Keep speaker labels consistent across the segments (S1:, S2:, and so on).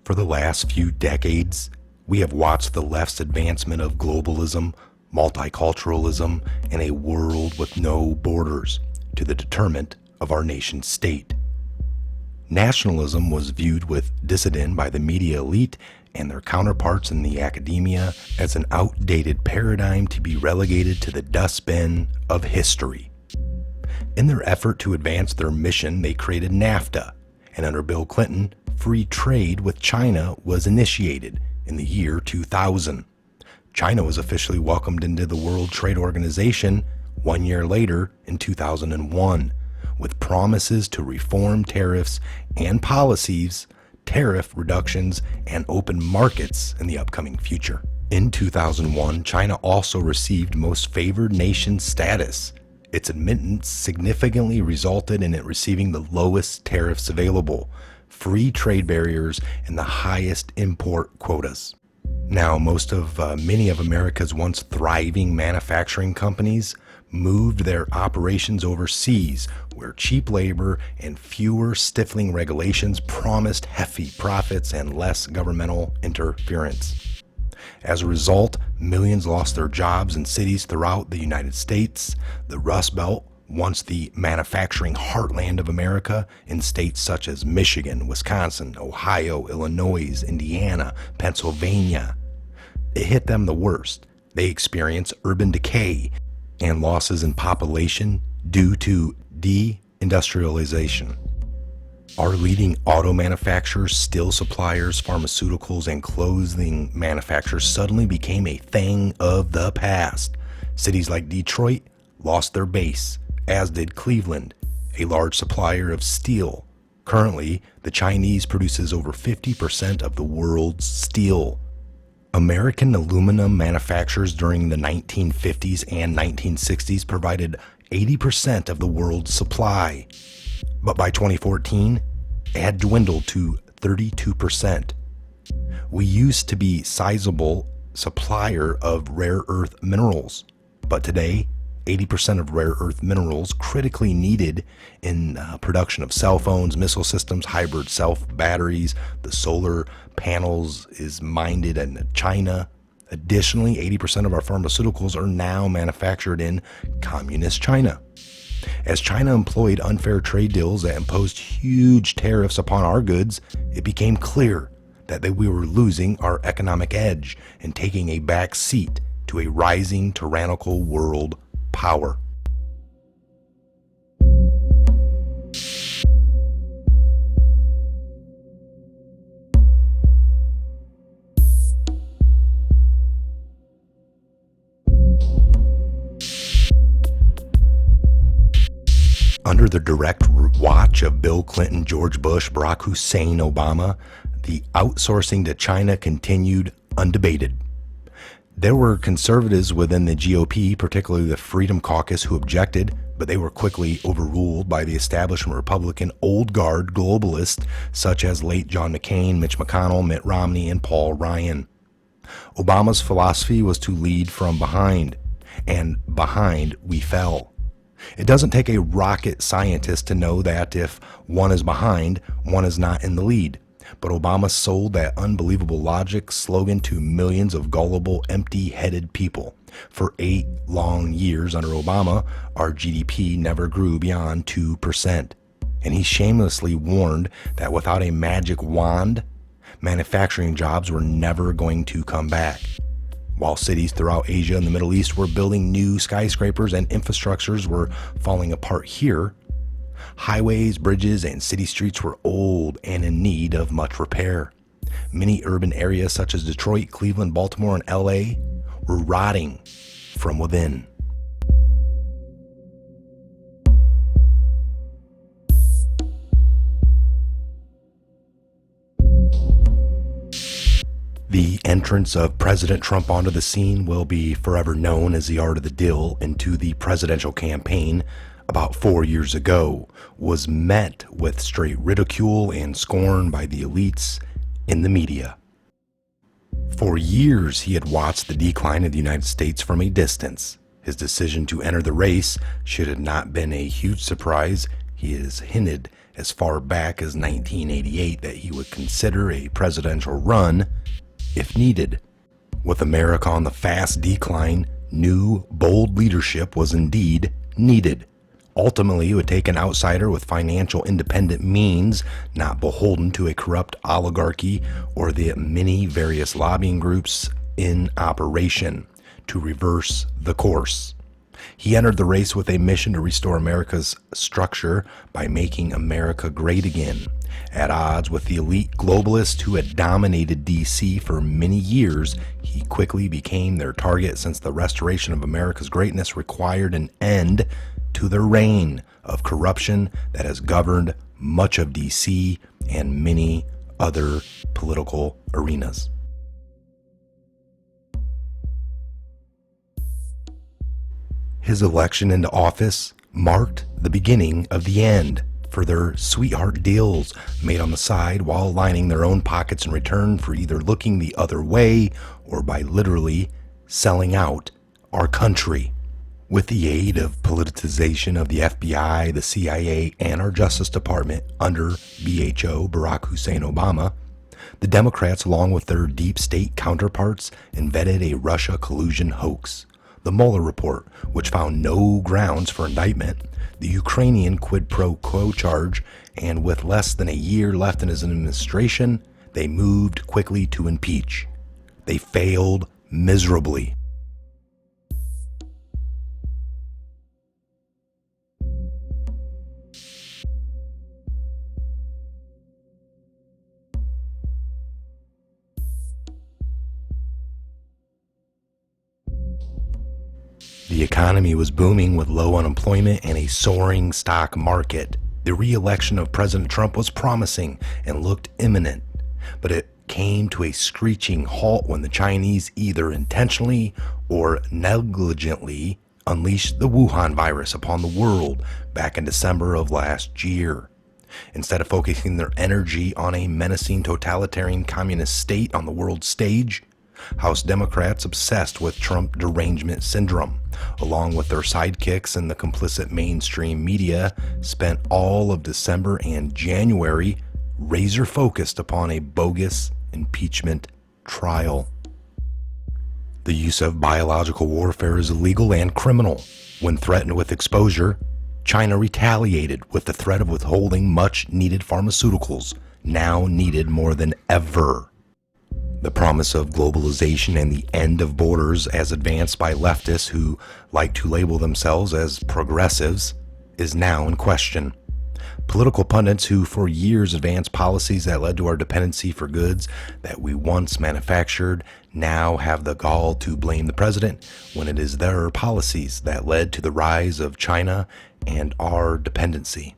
S1: For the last few decades, we have watched the left's advancement of globalism, multiculturalism, and a world with no borders to the deterrent of our nation's state. Nationalism was viewed with disdain by the media elite and their counterparts in the academia as an outdated paradigm to be relegated to the dustbin of history. In their effort to advance their mission, they created NAFTA, and under Bill Clinton, free trade with China was initiated in the year 2000. China was officially welcomed into the World Trade Organization 1 year later in 2001, with promises to reform tariffs and policies, tariff reductions, and open markets in the upcoming future. In 2001, China also received Most Favored Nation status. Its admittance significantly resulted in it receiving the lowest tariffs available, free trade barriers, and the highest import quotas. Now, many of America's once thriving manufacturing companies moved their operations overseas, where cheap labor and fewer stifling regulations promised hefty profits and less governmental interference. As a result, millions lost their jobs in cities throughout the United States. The Rust Belt, once the manufacturing heartland of America, in states such as Michigan, Wisconsin, Ohio, Illinois, Indiana, Pennsylvania, it hit them the worst. They experienced urban decay and losses in population due to deindustrialization. Our leading auto manufacturers, steel suppliers, pharmaceuticals, and clothing manufacturers suddenly became a thing of the past. Cities like Detroit lost their base, as did Cleveland, a large supplier of steel. Currently, the Chinese produces over 50% of the world's steel. American aluminum manufacturers during the 1950s and 1960s provided 80% of the world's supply. But by 2014, it had dwindled to 32%. We used to be a sizable supplier of rare earth minerals, but today, 80% of rare earth minerals critically needed in production of cell phones, missile systems, hybrid self-batteries, the solar panels is mined in China. Additionally, 80% of our pharmaceuticals are now manufactured in communist China. As China employed unfair trade deals that imposed huge tariffs upon our goods, it became clear that we were losing our economic edge and taking a back seat to a rising tyrannical world power. Under the direct watch of Bill Clinton, George Bush, Barack Hussein Obama, the outsourcing to China continued undebated. There were conservatives within the GOP, particularly the Freedom Caucus, who objected, but they were quickly overruled by the establishment Republican old guard globalists such as late John McCain, Mitch McConnell, Mitt Romney, and Paul Ryan. Obama's philosophy was to lead from behind, and behind we fell. It doesn't take a rocket scientist to know that if one is behind, one is not in the lead. But Obama sold that unbelievable logic slogan to millions of gullible, empty-headed people. For 8 long years under Obama, our GDP never grew beyond 2%. And he shamelessly warned that without a magic wand, manufacturing jobs were never going to come back. While cities throughout Asia and the Middle East were building new skyscrapers and infrastructures were falling apart here, highways, bridges, and city streets were old and in need of much repair. Many urban areas such as Detroit, Cleveland, Baltimore, and LA were rotting from within. The entrance of President Trump onto the scene will be forever known as the art of the deal into the presidential campaign about 4 years ago was met with straight ridicule and scorn by the elites in the media. For years, he had watched the decline of the United States from a distance. His decision to enter the race should have not been a huge surprise. He He has hinted as far back as 1988 that he would consider a presidential run if needed. With America on the fast decline, new, bold leadership was indeed needed. Ultimately, it would take an outsider with financial independent means, not beholden to a corrupt oligarchy or the many various lobbying groups in operation, to reverse the course. He entered the race with a mission to restore America's structure by making America great again. At odds with the elite globalists who had dominated D.C. for many years, he quickly became their target since the restoration of America's greatness required an end to the reign of corruption that has governed much of D.C. and many other political arenas. His election into office marked the beginning of the end for their sweetheart deals made on the side while lining their own pockets in return for either looking the other way or by literally selling out our country. With the aid of politicization of the FBI, the CIA, and our Justice Department under BHO Barack Hussein Obama, the Democrats, along with their deep state counterparts, invented a Russia collusion hoax. The Mueller report, which found no grounds for indictment, the Ukrainian quid pro quo charge, and with less than a year left in his administration, they moved quickly to impeach. They failed miserably. The economy was booming with low unemployment and a soaring stock market. The re-election of President Trump was promising and looked imminent, but it came to a screeching halt when the Chinese either intentionally or negligently unleashed the Wuhan virus upon the world back in December of last year. Instead of focusing their energy on a menacing totalitarian communist state on the world stage, House Democrats obsessed with Trump derangement syndrome, along with their sidekicks and the complicit mainstream media, spent all of December and January razor focused upon a bogus impeachment trial. The use of biological warfare is illegal and criminal. When threatened with exposure, China retaliated with the threat of withholding much needed pharmaceuticals, now needed more than ever. The promise of globalization and the end of borders as advanced by leftists who like to label themselves as progressives is now in question. Political pundits who for years advanced policies that led to our dependency for goods that we once manufactured now have the gall to blame the president when it is their policies that led to the rise of China and our dependency.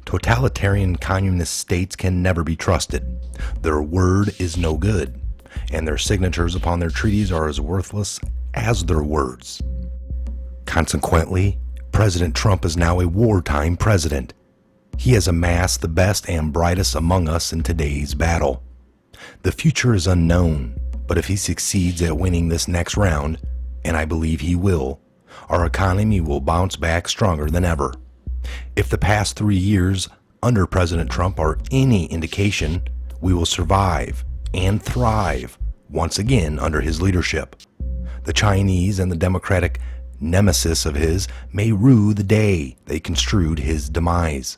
S1: Totalitarian communist states can never be trusted. Their word is no good, and their signatures upon their treaties are as worthless as their words. Consequently, President Trump is now a wartime president. He has amassed the best and brightest among us in today's battle. The future is unknown, but if he succeeds at winning this next round, and I believe he will, our economy will bounce back stronger than ever. If the past 3 years under President Trump are any indication, we will survive and thrive once again under his leadership. The Chinese and the Democratic nemesis of his may rue the day they construed his demise.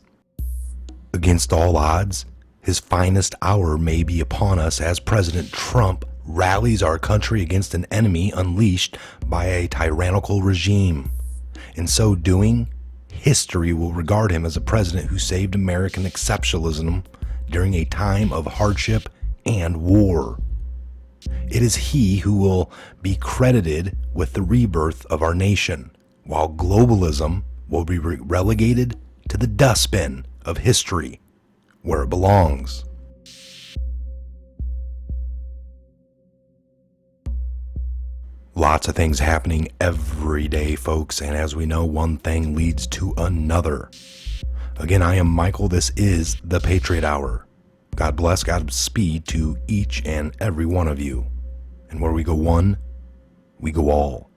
S1: Against all odds, his finest hour may be upon us as President Trump rallies our country against an enemy unleashed by a tyrannical regime. In so doing, history will regard him as a president who saved American exceptionalism during a time of hardship and war. It is he who will be credited with the rebirth of our nation, while globalism will be relegated to the dustbin of history, where it belongs. Lots of things happening every day, folks, and as we know, one thing leads to another. Again, I am Michael. This is the Patriot Hour. God bless, Godspeed to each and every one of you. And where we go one, we go all.